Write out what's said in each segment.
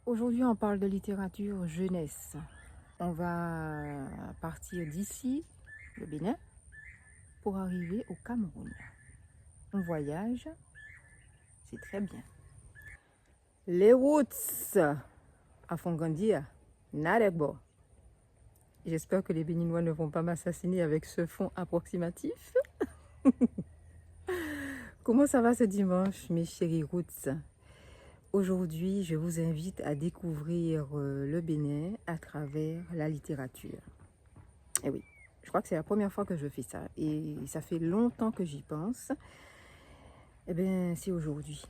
Aujourd'hui, on parle de littérature jeunesse. On va partir d'ici, le Bénin, pour arriver au Cameroun. On voyage, c'est très bien. Les routes à Fongandia, Narebo. J'espère que les Béninois ne vont pas m'assassiner avec ce fond approximatif. Comment ça va ce dimanche, mes chéris routes? Aujourd'hui, je vous invite à découvrir le Bénin à travers la littérature. Et oui, je crois que c'est la première fois que je fais ça et ça fait longtemps que j'y pense. Eh bien, c'est aujourd'hui.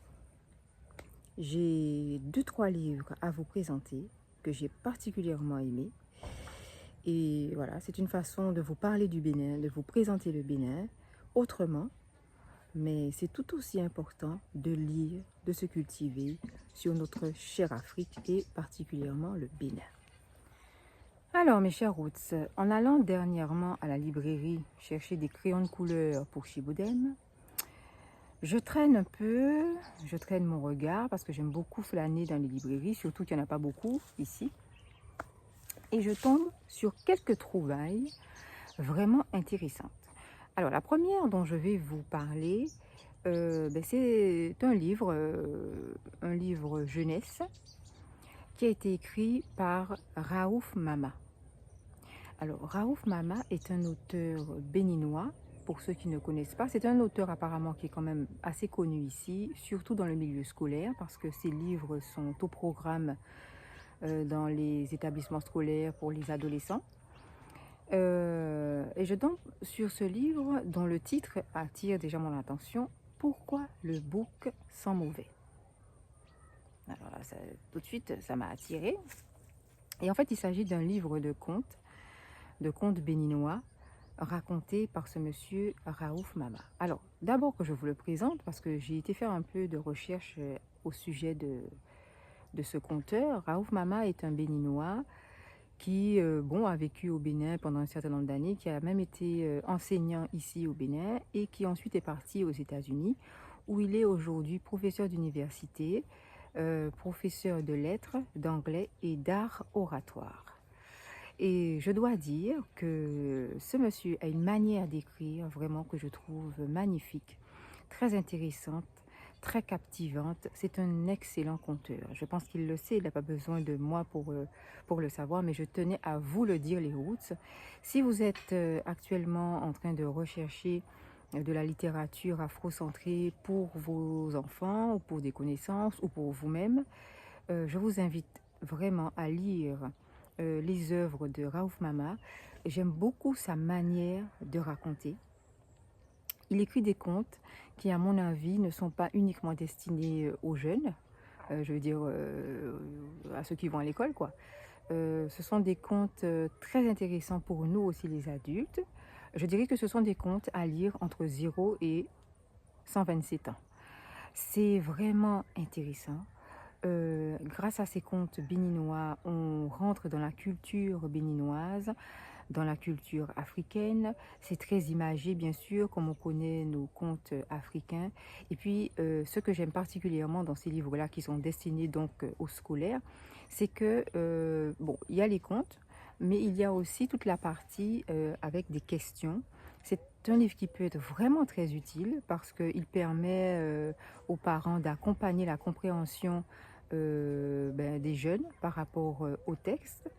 J'ai 2-3 livres à vous présenter que j'ai particulièrement aimés. Et voilà, c'est une façon de vous parler du Bénin, de vous présenter le Bénin autrement. Mais c'est tout aussi important de lire, de se cultiver sur notre chère Afrique et particulièrement le Bénin. Alors mes chers routes, en allant dernièrement à la librairie chercher des crayons de couleur pour Chiboudem, je traîne mon regard parce que j'aime beaucoup flâner dans les librairies, surtout qu'il n'y en a pas beaucoup ici. Et je tombe sur quelques trouvailles vraiment intéressantes. Alors la première dont je vais vous parler, c'est un livre jeunesse qui a été écrit par Raouf Mama. Alors Raouf Mama est un auteur béninois, pour ceux qui ne connaissent pas. C'est un auteur apparemment qui est quand même assez connu ici, surtout dans le milieu scolaire, parce que ses livres sont au programme dans les établissements scolaires pour les adolescents. Et je tombe sur ce livre dont le titre attire déjà mon attention. Pourquoi le bouc sent mauvais? Alors là, tout de suite, ça m'a attiré. Et en fait, il s'agit d'un livre de contes béninois, raconté par ce monsieur Raouf Mama. Alors, d'abord que je vous le présente, parce que j'ai été faire un peu de recherche au sujet de ce conteur. Raouf Mama est un béninois qui a vécu au Bénin pendant un certain nombre d'années, qui a même été enseignant ici au Bénin et qui ensuite est parti aux États-Unis, où il est aujourd'hui professeur d'université, professeur de lettres, d'anglais et d'art oratoire. Et je dois dire que ce monsieur a une manière d'écrire vraiment que je trouve magnifique, très intéressante, très captivante. C'est un excellent conteur. Je pense qu'il le sait, il n'a pas besoin de moi pour le savoir, mais je tenais à vous le dire, les routes. Si vous êtes actuellement en train de rechercher de la littérature afrocentrée pour vos enfants, ou pour des connaissances, ou pour vous-même, je vous invite vraiment à lire les œuvres de Raouf Mama. J'aime beaucoup sa manière de raconter. Il écrit des contes qui, à mon avis, ne sont pas uniquement destinés aux jeunes, je veux dire à ceux qui vont à l'école, quoi. Ce sont des contes très intéressants pour nous aussi, les adultes. Je dirais que ce sont des contes à lire entre 0 et 127 ans. C'est vraiment intéressant. Grâce à ces contes béninois, on rentre dans la culture béninoise, dans la culture africaine. C'est très imagé, bien sûr, comme on connaît nos contes africains. Et puis, ce que j'aime particulièrement dans ces livres-là, qui sont destinés donc aux scolaires, c'est que, il y a les contes, mais il y a aussi toute la partie avec des questions. C'est un livre qui peut être vraiment très utile parce qu'il permet aux parents d'accompagner la compréhension des jeunes par rapport au texte,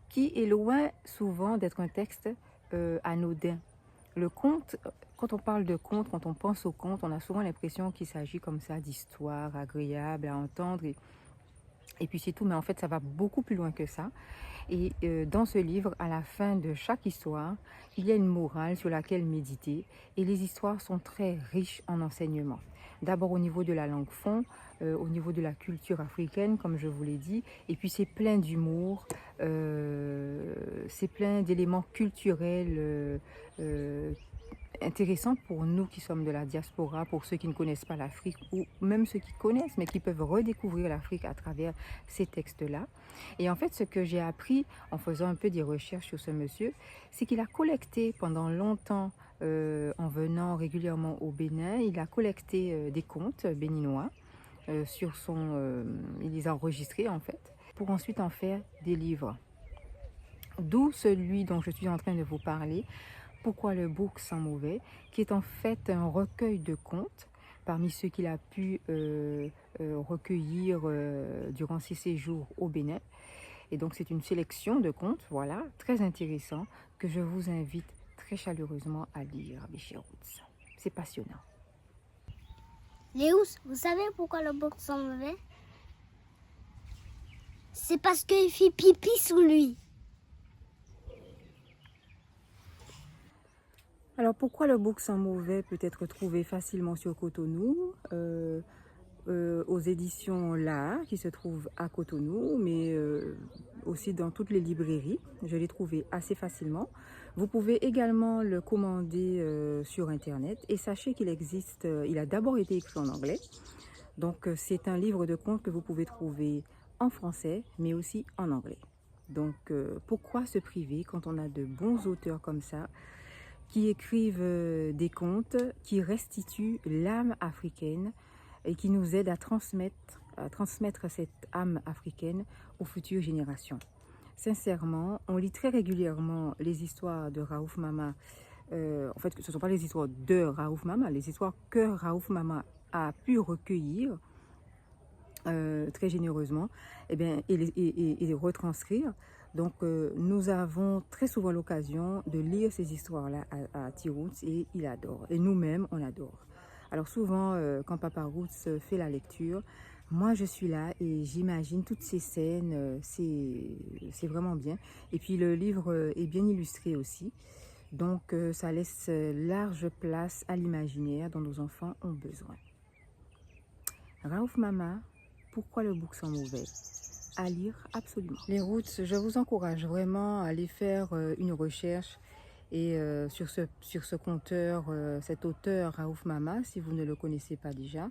qui est loin souvent d'être un texte anodin. Le conte, quand on parle de conte, quand on pense au conte, on a souvent l'impression qu'il s'agit comme ça d'histoires agréables à entendre et puis c'est tout, mais en fait ça va beaucoup plus loin que ça. Et dans ce livre, à la fin de chaque histoire, il y a une morale sur laquelle méditer. Et les histoires sont très riches en enseignements. D'abord au niveau de la langue fond, au niveau de la culture africaine, comme je vous l'ai dit. Et puis c'est plein d'humour, c'est plein d'éléments culturels intéressant pour nous qui sommes de la diaspora, pour ceux qui ne connaissent pas l'Afrique ou même ceux qui connaissent mais qui peuvent redécouvrir l'Afrique à travers ces textes-là. Et en fait, ce que j'ai appris en faisant un peu des recherches sur ce monsieur, c'est qu'il a collecté pendant longtemps, en venant régulièrement au Bénin, il a collecté des contes béninois il les a enregistrés en fait. pour ensuite en faire des livres. D'où celui dont je suis en train de vous parler, Pourquoi le bouc sent mauvais, qui est en fait un recueil de contes parmi ceux qu'il a pu recueillir durant ses séjours au Bénin. Et donc c'est une sélection de contes, voilà, très intéressant, que je vous invite très chaleureusement à lire, mes chers Roots. C'est passionnant. Léous, vous savez pourquoi le bouc sent mauvais? C'est parce qu'il fait pipi sous lui. Alors pourquoi le bouc sent mauvais peut être trouvé facilement sur Cotonou, aux éditions La, qui se trouvent à Cotonou, mais aussi dans toutes les librairies. Je l'ai trouvé assez facilement. Vous pouvez également le commander sur Internet. Et sachez qu'il existe, il a d'abord été écrit en anglais. Donc c'est un livre de contes que vous pouvez trouver en français, mais aussi en anglais. Donc pourquoi se priver quand on a de bons auteurs comme ça, qui écrivent des contes, qui restituent l'âme africaine et qui nous aident à transmettre cette âme africaine aux futures générations. Sincèrement, on lit très régulièrement les histoires de Raouf Mama. En fait, ce ne sont pas les histoires de Raouf Mama, les histoires que Raouf Mama a pu recueillir très généreusement et les retranscrire. Donc, nous avons très souvent l'occasion de lire ces histoires-là à T-Roots et il adore. Et nous-mêmes, on adore. Alors souvent, quand Papa Roots fait la lecture, moi je suis là et j'imagine toutes ces scènes, c'est vraiment bien. Et puis le livre est bien illustré aussi. Donc ça laisse large place à l'imaginaire dont nos enfants ont besoin. Raouf Mama, Pourquoi le bouc sent mauvais? À lire absolument. Les Roots, je vous encourage vraiment à aller faire une recherche et sur ce conteur, cet auteur Raouf Mama, si vous ne le connaissez pas déjà,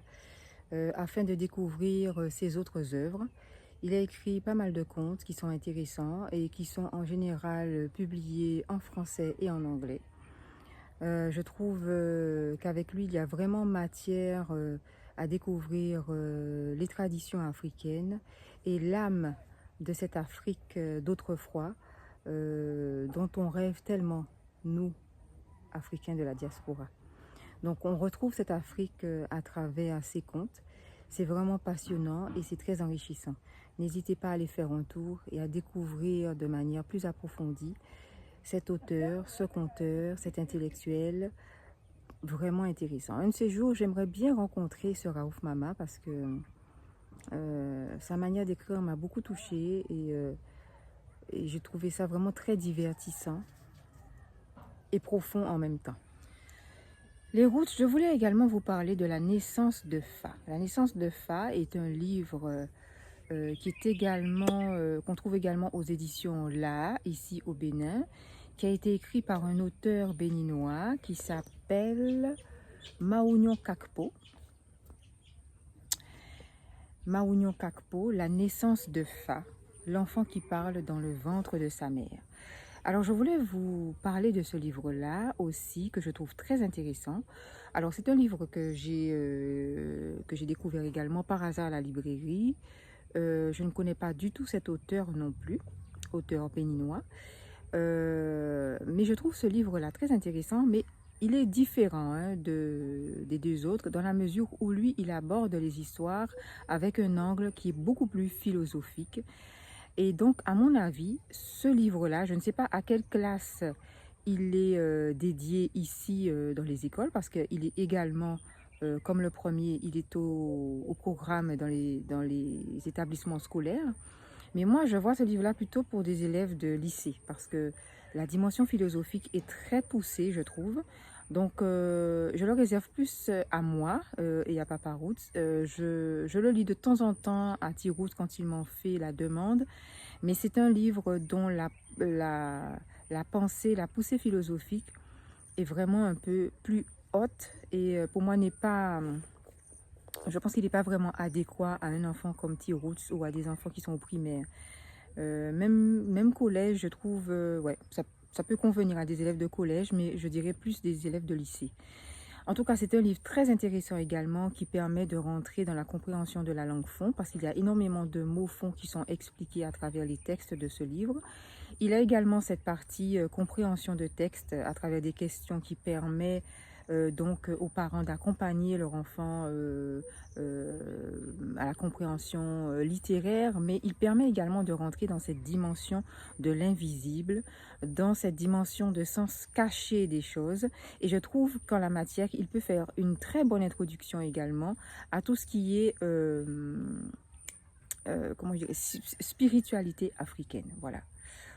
afin de découvrir ses autres œuvres. Il a écrit pas mal de contes qui sont intéressants et qui sont en général publiés en français et en anglais. Je trouve qu'avec lui, il y a vraiment matière à découvrir les traditions africaines et l'âme de cette Afrique d'autrefois, dont on rêve tellement, nous, Africains de la diaspora. Donc on retrouve cette Afrique à travers ces contes. C'est vraiment passionnant et c'est très enrichissant. N'hésitez pas à aller faire un tour et à découvrir de manière plus approfondie cet auteur, ce conteur, cet intellectuel, vraiment intéressant. Un de ces jours, j'aimerais bien rencontrer ce Raouf Mama parce que sa manière d'écrire m'a beaucoup touchée et j'ai trouvé ça vraiment très divertissant et profond en même temps. Les Roots, je voulais également vous parler de La naissance de Fa. La naissance de Fa est un livre qui est également, qu'on trouve également aux éditions La, ici au Bénin, qui a été écrit par un auteur béninois qui s'appelle Maounion Kakpo. Maounion Kakpo, La naissance de Fa, l'enfant qui parle dans le ventre de sa mère. Alors je voulais vous parler de ce livre-là aussi, que je trouve très intéressant. Alors c'est un livre que j'ai découvert également par hasard à la librairie. Je ne connais pas du tout cet auteur non plus, auteur béninois. Mais je trouve ce livre-là très intéressant, mais il est différent des deux autres dans la mesure où lui, il aborde les histoires avec un angle qui est beaucoup plus philosophique. Et donc, à mon avis, ce livre-là, je ne sais pas à quelle classe il est dédié ici dans les écoles, parce qu'il est également, comme le premier, il est au programme dans les établissements scolaires. Mais moi, je vois ce livre-là plutôt pour des élèves de lycée, parce que la dimension philosophique est très poussée, je trouve. Donc, je le réserve plus à moi et à Papa Roots. Je le lis de temps en temps à T-Roots quand il m'en fait la demande. Mais c'est un livre dont la pensée, la poussée philosophique est vraiment un peu plus haute. Et pour moi, je pense qu'il n'est pas vraiment adéquat à un enfant comme T-Roots ou à des enfants qui sont au primaire. Même collège, je trouve, ouais, ça peut convenir à des élèves de collège, mais je dirais plus des élèves de lycée. En tout cas, c'est un livre très intéressant également qui permet de rentrer dans la compréhension de la langue fon parce qu'il y a énormément de mots fon qui sont expliqués à travers les textes de ce livre. Il a également cette partie compréhension de texte à travers des questions qui permet donc aux parents d'accompagner leur enfant à la compréhension littéraire, mais il permet également de rentrer dans cette dimension de l'invisible, dans cette dimension de sens caché des choses. Et je trouve qu'en la matière, il peut faire une très bonne introduction également à tout ce qui est comment je dirais, spiritualité africaine. Voilà.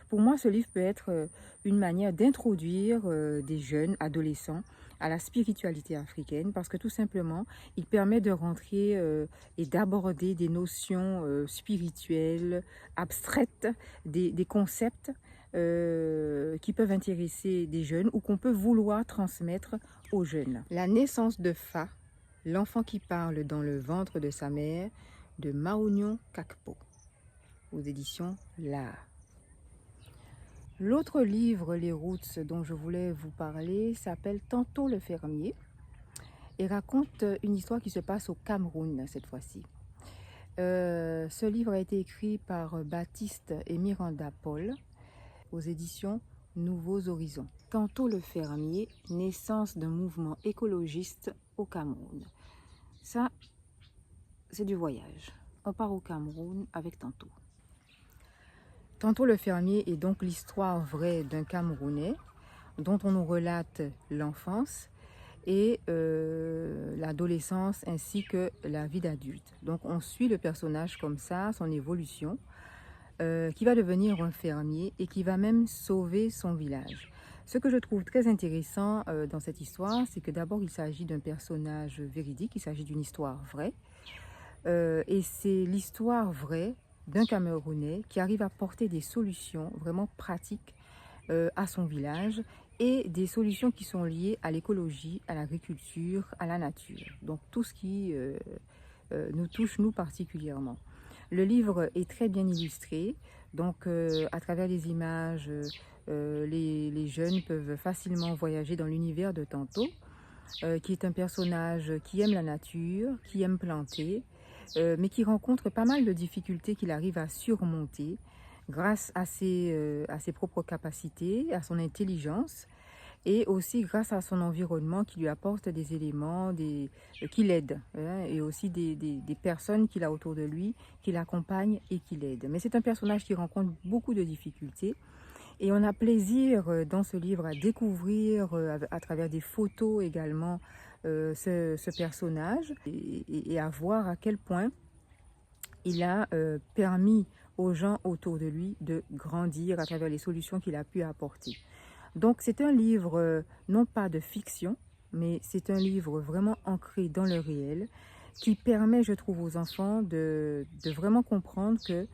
Pour moi, ce livre peut être une manière d'introduire des jeunes adolescents à la spiritualité africaine parce que tout simplement, il permet de rentrer et d'aborder des notions spirituelles, abstraites, des concepts qui peuvent intéresser des jeunes ou qu'on peut vouloir transmettre aux jeunes. La naissance de Fa, l'enfant qui parle dans le ventre de sa mère, de Maonion Kakpo, aux éditions L'Art. L'autre livre, Les Roots, dont je voulais vous parler, s'appelle Tantôt le fermier et raconte une histoire qui se passe au Cameroun cette fois-ci. Ce livre a été écrit par Baptiste et Miranda Paul aux éditions Nouveaux Horizons. Tantôt le fermier, naissance d'un mouvement écologiste au Cameroun. Ça, c'est du voyage. On part au Cameroun avec Tantôt. Tantôt le fermier est donc l'histoire vraie d'un Camerounais dont on nous relate l'enfance et l'adolescence ainsi que la vie d'adulte. Donc on suit le personnage comme ça, son évolution, qui va devenir un fermier et qui va même sauver son village. Ce que je trouve très intéressant dans cette histoire, c'est que d'abord il s'agit d'un personnage véridique, il s'agit d'une histoire vraie. Et c'est l'histoire vraie d'un Camerounais qui arrive à porter des solutions vraiment pratiques à son village et des solutions qui sont liées à l'écologie, à l'agriculture, à la nature. Donc tout ce qui nous touche nous particulièrement. Le livre est très bien illustré, donc à travers les images, les jeunes peuvent facilement voyager dans l'univers de Tantôt, qui est un personnage qui aime la nature, qui aime planter, mais qui rencontre pas mal de difficultés qu'il arrive à surmonter grâce à ses propres capacités, à son intelligence et aussi grâce à son environnement qui lui apporte des éléments qui l'aident hein, et aussi des personnes qu'il a autour de lui, qui l'accompagnent et qui l'aident. Mais c'est un personnage qui rencontre beaucoup de difficultés et on a plaisir dans ce livre à découvrir à travers des photos également ce personnage et à voir à quel point il a permis aux gens autour de lui de grandir à travers les solutions qu'il a pu apporter. Donc c'est un livre non pas de fiction, mais c'est un livre vraiment ancré dans le réel qui permet, je trouve, aux enfants de vraiment comprendre que,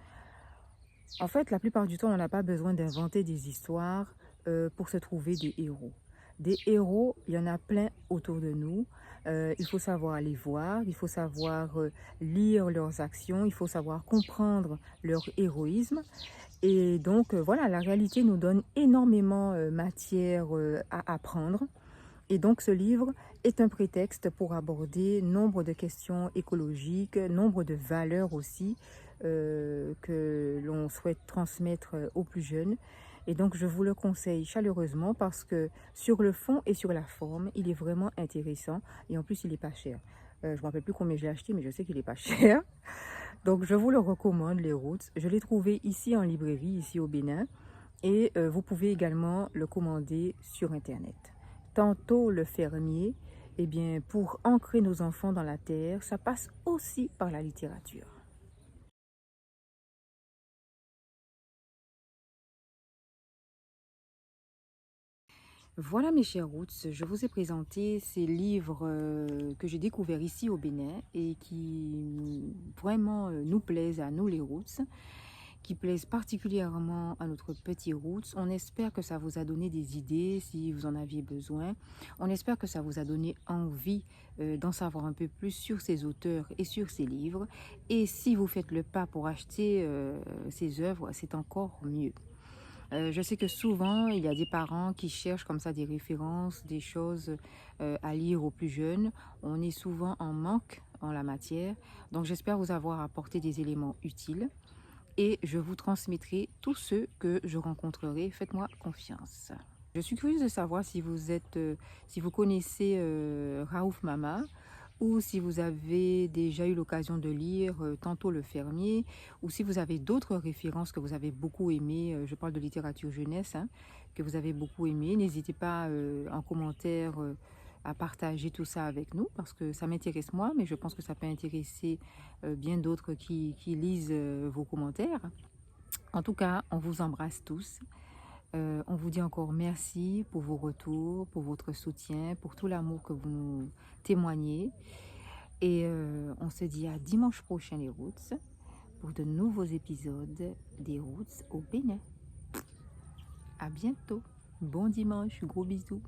en fait, la plupart du temps, on n'a pas besoin d'inventer des histoires pour se trouver des héros. Des héros, il y en a plein autour de nous. Il faut savoir les voir, il faut savoir lire leurs actions, il faut savoir comprendre leur héroïsme. Et donc, voilà, la réalité nous donne énormément matière à apprendre. Et donc, ce livre est un prétexte pour aborder nombre de questions écologiques, nombre de valeurs aussi que l'on souhaite transmettre aux plus jeunes. Et donc, je vous le conseille chaleureusement parce que sur le fond et sur la forme, il est vraiment intéressant. Et en plus, il n'est pas cher. Je ne me rappelle plus combien j'ai acheté, mais je sais qu'il n'est pas cher. Donc, je vous le recommande, Les Roots. Je l'ai trouvé ici en librairie, ici au Bénin. Et vous pouvez également le commander sur Internet. Tantôt le fermier, eh bien, pour ancrer nos enfants dans la terre, ça passe aussi par la littérature. Voilà mes chers Roots, je vous ai présenté ces livres que j'ai découverts ici au Bénin et qui vraiment nous plaisent à nous les Roots, qui plaisent particulièrement à notre petit Roots. On espère que ça vous a donné des idées si vous en aviez besoin. On espère que ça vous a donné envie d'en savoir un peu plus sur ces auteurs et sur ces livres. Et si vous faites le pas pour acheter ces œuvres, c'est encore mieux. Je sais que souvent, il y a des parents qui cherchent comme ça des références, des choses à lire aux plus jeunes. On est souvent en manque en la matière. Donc, j'espère vous avoir apporté des éléments utiles et je vous transmettrai tous ceux que je rencontrerai. Faites-moi confiance. Je suis curieuse de savoir si si vous connaissez Raouf Mama ou si vous avez déjà eu l'occasion de lire tantôt Le Fermier, ou si vous avez d'autres références que vous avez beaucoup aimées, je parle de littérature jeunesse, hein, que vous avez beaucoup aimé. N'hésitez pas en commentaire à partager tout ça avec nous, parce que ça m'intéresse moi, mais je pense que ça peut intéresser bien d'autres qui lisent vos commentaires. En tout cas, on vous embrasse tous. On vous dit encore merci pour vos retours, pour votre soutien, pour tout l'amour que vous nous témoignez. Et on se dit à dimanche prochain les Roots pour de nouveaux épisodes des Roots au Bénin. À bientôt. Bon dimanche, gros bisous.